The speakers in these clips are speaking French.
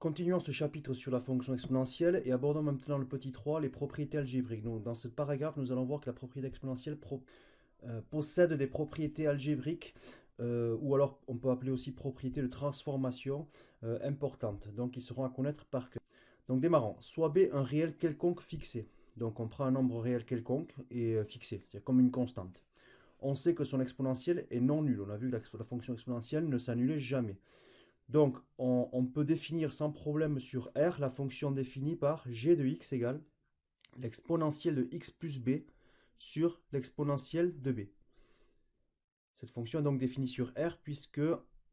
Continuons ce chapitre sur la fonction exponentielle et abordons maintenant le petit 3, les propriétés algébriques. Donc, dans ce paragraphe, nous allons voir que la propriété exponentielle possède des propriétés algébriques, ou alors on peut appeler aussi propriétés de transformation importantes, donc qui seront à connaître par cœur. Donc démarrons. Soit B un réel quelconque fixé. Donc on prend un nombre réel quelconque et fixé, c'est-à-dire comme une constante. On sait que son exponentielle est non nulle. On a vu que la fonction exponentielle ne s'annulait jamais. Donc, on peut définir sans problème sur R la fonction définie par g de x égale l'exponentielle de x plus b sur l'exponentielle de b. Cette fonction est donc définie sur R puisque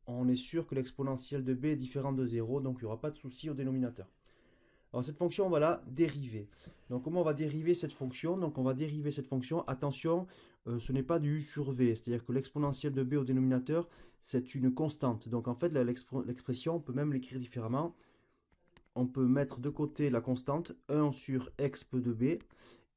on est sûr que l'exponentielle de b est différente de 0, donc il n'y aura pas de souci au dénominateur. Alors cette fonction, on va la dériver. Donc comment on va dériver cette fonction? Donc on va dériver cette fonction, attention, ce n'est pas du u sur v, c'est-à-dire que l'exponentielle de b au dénominateur, c'est une constante. Donc en fait, l'expression, on peut même l'écrire différemment. On peut mettre de côté la constante 1 sur exp de b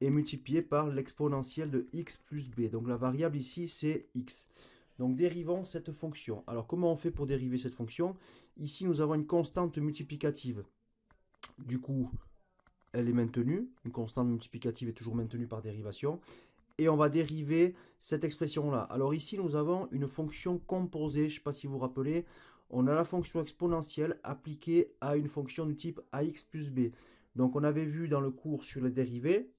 et multiplier par l'exponentielle de x plus b. Donc la variable ici, c'est x. Donc dérivons cette fonction. Alors comment on fait pour dériver cette fonction? Ici, nous avons une constante multiplicative. Du coup, elle est maintenue. Une constante multiplicative est toujours maintenue par dérivation. Et on va dériver cette expression-là. Alors ici, nous avons une fonction composée. Je ne sais pas si vous vous rappelez. On a la fonction exponentielle appliquée à une fonction du type ax plus b. Donc on avait vu dans le cours sur les dérivés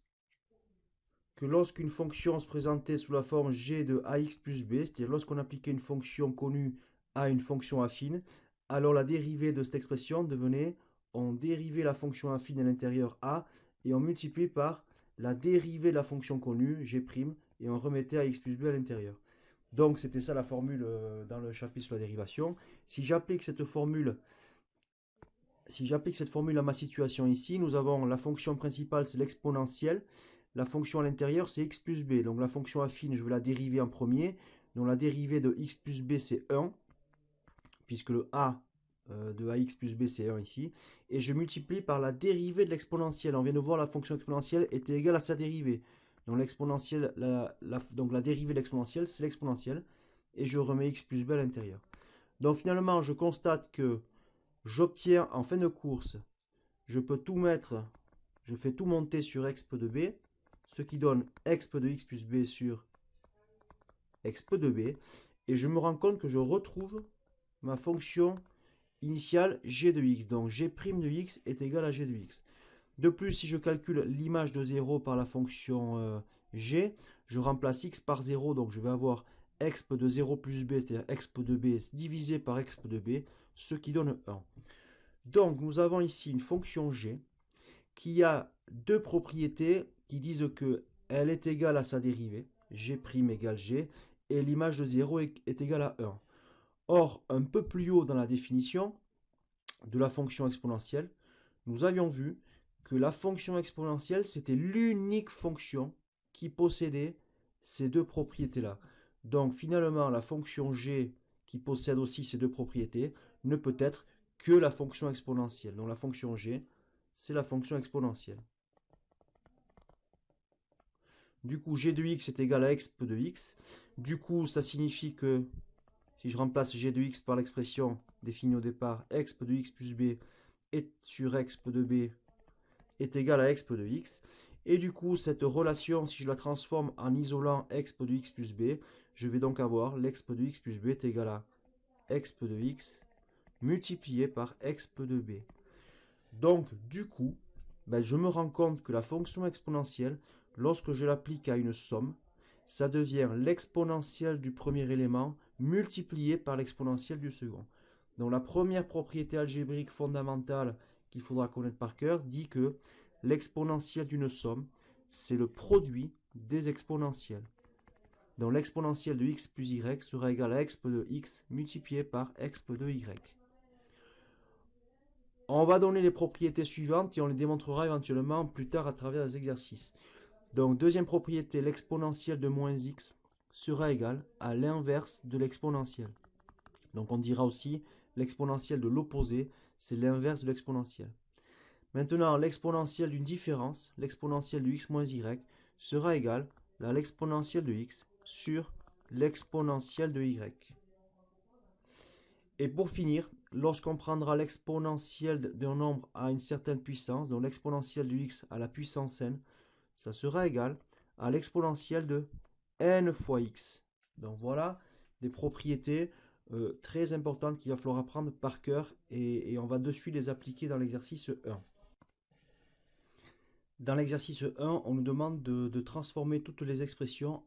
que lorsqu'une fonction se présentait sous la forme g de ax plus b, c'est-à-dire lorsqu'on appliquait une fonction connue à une fonction affine, alors la dérivée de cette expression devenait, on dérivait la fonction affine à l'intérieur a et on multipliait par la dérivée de la fonction connue g' et on remettait ax plus b à l'intérieur. Donc c'était ça la formule dans le chapitre sur la dérivation. Si j'applique cette formule à ma situation ici, nous avons la fonction principale, c'est l'exponentielle. La fonction à l'intérieur, c'est x plus b. Donc la fonction affine, je vais la dériver en premier. Donc la dérivée de x plus b, c'est 1, puisque le a de ax plus b, c'est 1 ici. Et je multiplie par la dérivée de l'exponentielle. On vient de voir la fonction exponentielle était égale à sa dérivée. Donc l'exponentielle, donc la dérivée de l'exponentielle, c'est l'exponentielle. Et je remets x plus b à l'intérieur. Donc finalement, je constate que j'obtiens en fin de course, je peux tout mettre, je fais tout monter sur exp de b, ce qui donne exp de x plus b sur exp de b, et je me rends compte que je retrouve ma fonction initiale g de x. Donc g' de x est égal à g de x. De plus, si je calcule l'image de 0 par la fonction g, je remplace x par 0, donc je vais avoir exp de 0 plus b, c'est-à-dire exp de b divisé par exp de b, ce qui donne 1. Donc nous avons ici une fonction g qui a deux propriétés qui disent qu'elle est égale à sa dérivée, g' égale g, et l'image de 0 est égale à 1. Or, un peu plus haut dans la définition de la fonction exponentielle, nous avions vu que la fonction exponentielle, c'était l'unique fonction qui possédait ces deux propriétés-là. Donc finalement, la fonction g qui possède aussi ces deux propriétés ne peut être que la fonction exponentielle. Donc la fonction g, c'est la fonction exponentielle. Du coup, g de x est égal à exp de x. Du coup, ça signifie que si je remplace g de x par l'expression définie au départ, exp de x plus b et sur exp de b est égal à exp de x. Et du coup, cette relation, si je la transforme en isolant exp de x plus b, je vais donc avoir l'exp de x plus b est égal à exp de x multiplié par exp de b. Donc, du coup, je me rends compte que la fonction exponentielle, lorsque je l'applique à une somme, ça devient l'exponentielle du premier élément multiplié par l'exponentielle du second. Donc la première propriété algébrique fondamentale qu'il faudra connaître par cœur dit que l'exponentielle d'une somme, c'est le produit des exponentielles. Donc l'exponentielle de x plus y sera égale à exp de x multiplié par exp de y. On va donner les propriétés suivantes et on les démontrera éventuellement plus tard à travers les exercices. Donc deuxième propriété, l'exponentielle de moins x sera égale à l'inverse de l'exponentielle. Donc on dira aussi l'exponentielle de l'opposé, c'est l'inverse de l'exponentielle. Maintenant, l'exponentielle d'une différence, l'exponentielle de x moins y, sera égale à l'exponentielle de x sur l'exponentielle de y. Et pour finir, lorsqu'on prendra l'exponentielle d'un nombre à une certaine puissance, donc l'exponentielle de x à la puissance n, ça sera égal à l'exponentielle de n fois x. Donc voilà des propriétés très importantes qu'il va falloir apprendre par cœur et on va de suite les appliquer dans l'exercice 1. Dans l'exercice 1, on nous demande de transformer toutes les expressions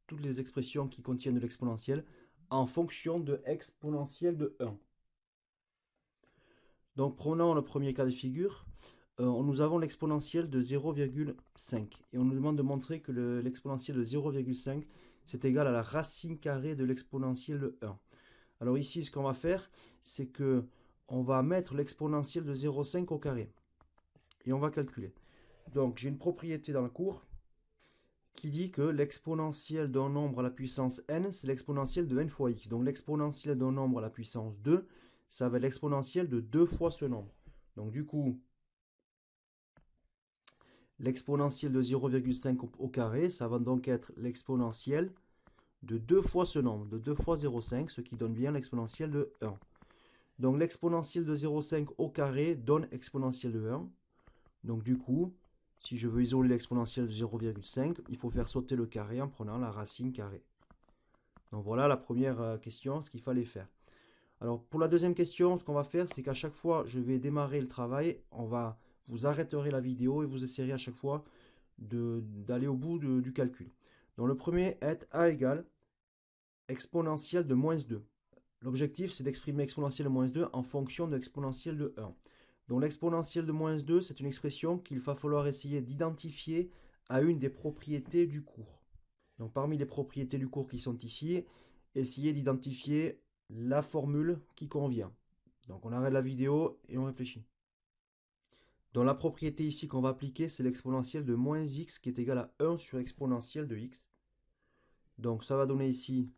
toutes les expressions qui contiennent de l'exponentielle en fonction de exponentielle de 1. Donc prenons le premier cas de figure. Nous avons l'exponentielle de 0,5 et on nous demande de montrer que l'exponentielle de 0,5 c'est égal à la racine carrée de l'exponentielle de 1. Alors ici, ce qu'on va faire, c'est que on va mettre l'exponentielle de 0,5 au carré et on va calculer. Donc j'ai une propriété dans le cours qui dit que l'exponentielle d'un nombre à la puissance n, c'est l'exponentielle de n fois x. Donc l'exponentielle d'un nombre à la puissance 2, ça va être l'exponentielle de 2 fois ce nombre. Donc du coup, l'exponentielle de 0,5 au carré, ça va donc être l'exponentielle de 2 fois ce nombre, de 2 fois 0,5, ce qui donne bien l'exponentielle de 1. Donc l'exponentielle de 0,5 au carré donne exponentielle de 1. Donc du coup, si je veux isoler l'exponentielle de 0,5, il faut faire sauter le carré en prenant la racine carrée. Donc voilà la première question, ce qu'il fallait faire. Alors pour la deuxième question, ce qu'on va faire, c'est qu'à chaque fois, je vais démarrer le travail, vous arrêterez la vidéo et vous essayerez à chaque fois d'aller au bout du calcul. Donc le premier est a égale exponentielle de moins 2. L'objectif, c'est d'exprimer exponentielle de moins 2 en fonction de l'exponentielle de 1. Donc l'exponentielle de moins 2, c'est une expression qu'il va falloir essayer d'identifier à une des propriétés du cours. Donc parmi les propriétés du cours qui sont ici, essayez d'identifier la formule qui convient. Donc on arrête la vidéo et on réfléchit. Donc la propriété ici qu'on va appliquer, c'est l'exponentielle de moins x qui est égal à 1 sur exponentielle de x. Donc ça va donner ici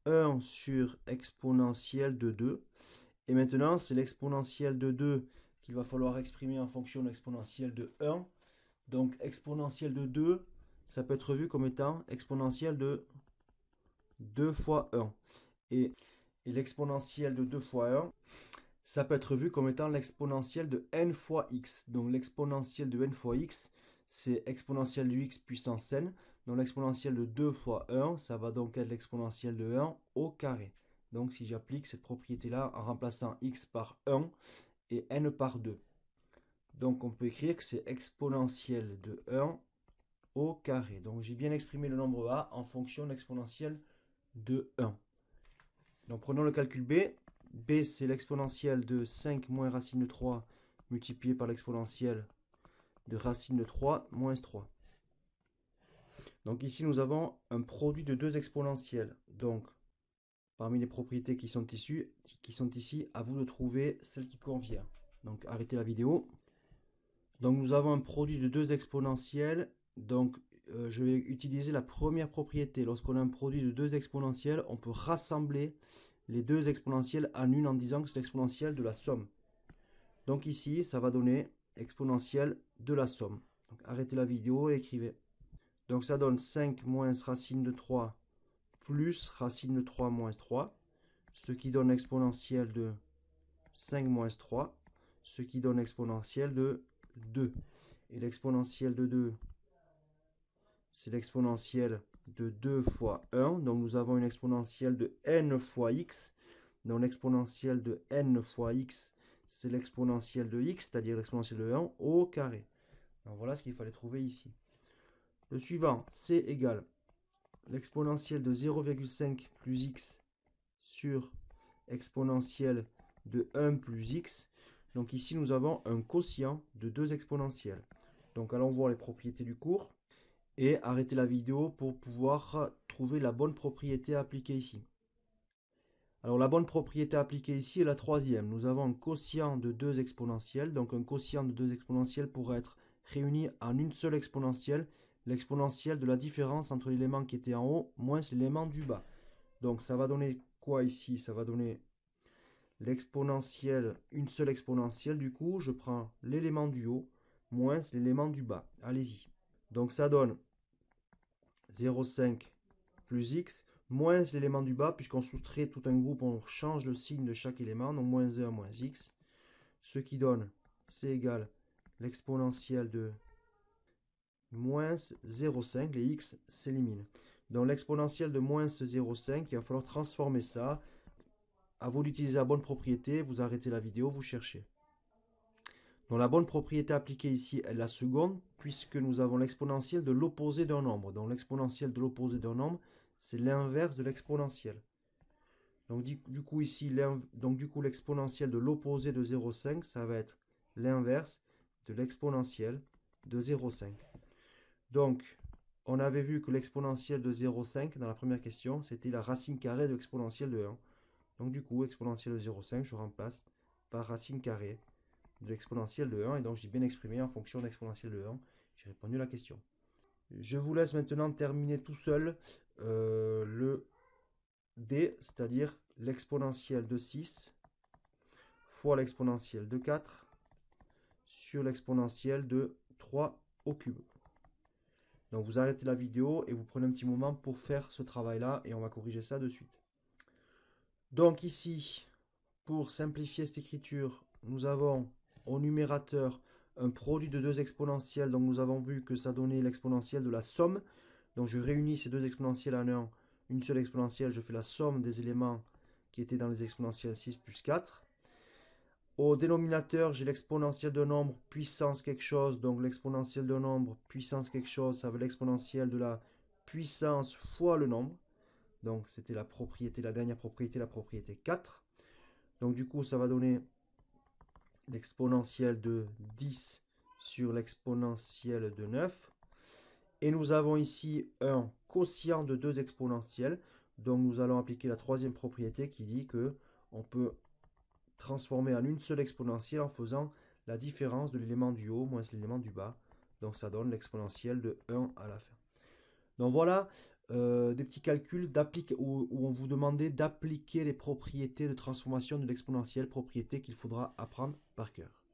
1 sur exponentielle de 2. Et maintenant, c'est l'exponentielle de 2 qu'il va falloir exprimer en fonction de l'exponentielle de 1. Donc exponentielle de 2, ça peut être vu comme étant exponentielle de 2 fois 1. Et l'exponentielle de 2 fois 1, ça peut être vu comme étant l'exponentielle de n fois x. Donc l'exponentielle de n fois x, c'est exponentielle de x puissance n. Donc l'exponentielle de 2 fois 1, ça va donc être l'exponentielle de 1 au carré. Donc si j'applique cette propriété-là en remplaçant x par 1 et n par 2. Donc on peut écrire que c'est exponentielle de 1 au carré. Donc j'ai bien exprimé le nombre a en fonction de l'exponentielle de 1. Donc prenons le calcul b. B c'est l'exponentielle de 5 moins racine de 3 multiplié par l'exponentielle de racine de 3 moins 3. Donc ici nous avons un produit de deux exponentielles. Donc parmi les propriétés qui sont ici, à vous de trouver celle qui convient. Donc arrêtez la vidéo. Donc nous avons un produit de deux exponentielles. Donc je vais utiliser la première propriété. Lorsqu'on a un produit de deux exponentielles, on peut rassembler les deux exponentielles en une en disant que c'est l'exponentielle de la somme. Donc ici, ça va donner exponentielle de la somme. Donc arrêtez la vidéo et écrivez. Donc ça donne 5 moins racine de 3 plus racine de 3 moins 3, ce qui donne exponentielle de 5 moins 3, ce qui donne exponentielle de 2. Et l'exponentielle de 2, c'est l'exponentielle de 2 fois 1. Donc nous avons une exponentielle de n fois x. Donc l'exponentielle de n fois x, c'est l'exponentielle de x, c'est-à-dire l'exponentielle de 1 au carré. Donc voilà ce qu'il fallait trouver ici. Le suivant, c'est égal l'exponentielle de 0,5 plus x sur exponentielle de 1 plus x. Donc ici, nous avons un quotient de deux exponentielles. Donc allons voir les propriétés du cours et arrêter la vidéo pour pouvoir trouver la bonne propriété à appliquer ici. Alors la bonne propriété appliquée ici est la troisième. Nous avons un quotient de deux exponentielles. Donc un quotient de deux exponentielles pourrait être réuni en une seule exponentielle, l'exponentielle de la différence entre l'élément qui était en haut moins l'élément du bas. Donc ça va donner quoi ici? Ça va donner l'exponentielle, une seule exponentielle. Du coup, je prends l'élément du haut moins l'élément du bas. Allez-y. Donc ça donne 0,5 plus x moins l'élément du bas, puisqu'on soustrait tout un groupe, on change le signe de chaque élément, donc moins 1 moins x, ce qui donne c égale l'exponentielle de moins 0,5, les x s'éliminent. Donc l'exponentielle de moins 0,5, il va falloir transformer ça. À vous d'utiliser la bonne propriété, vous arrêtez la vidéo, vous cherchez. Donc la bonne propriété appliquée ici est la seconde, puisque nous avons l'exponentielle de l'opposé d'un nombre. Donc l'exponentielle de l'opposé d'un nombre, c'est l'inverse de l'exponentielle. Donc du coup ici, l'exponentielle de l'opposé de 0,5, ça va être l'inverse de l'exponentielle de 0,5. Donc on avait vu que l'exponentielle de 0,5 dans la première question, c'était la racine carrée de l'exponentielle de 1. Donc du coup, exponentielle de 0,5, je remplace par racine carrée de l'exponentielle de 1, et donc j'ai bien exprimé en fonction de l'exponentielle de 1. J'ai répondu à la question. Je vous laisse maintenant terminer tout seul le d, c'est-à-dire l'exponentielle de 6 fois l'exponentielle de 4 sur l'exponentielle de 3 au cube. Donc vous arrêtez la vidéo et vous prenez un petit moment pour faire ce travail-là, et on va corriger ça de suite. Donc ici, pour simplifier cette écriture, nous avons au numérateur un produit de deux exponentielles. Donc nous avons vu que ça donnait l'exponentielle de la somme. Donc je réunis ces deux exponentielles en une seule exponentielle. Je fais la somme des éléments qui étaient dans les exponentielles 6 plus 4. Au dénominateur, j'ai l'exponentielle d'un nombre puissance quelque chose. Donc l'exponentielle d'un nombre puissance quelque chose, ça veut l'exponentielle de la puissance fois le nombre. Donc c'était la propriété, la dernière propriété, la propriété 4. Donc du coup, ça va donner l'exponentielle de 10 sur l'exponentielle de 9. Et nous avons ici un quotient de deux exponentielles. Donc nous allons appliquer la troisième propriété qui dit que on peut transformer en une seule exponentielle en faisant la différence de l'élément du haut moins l'élément du bas. Donc ça donne l'exponentielle de 1 à la fin. Donc voilà des petits calculs où on vous demandait d'appliquer les propriétés de transformation de l'exponentielle, propriétés qu'il faudra apprendre par cœur.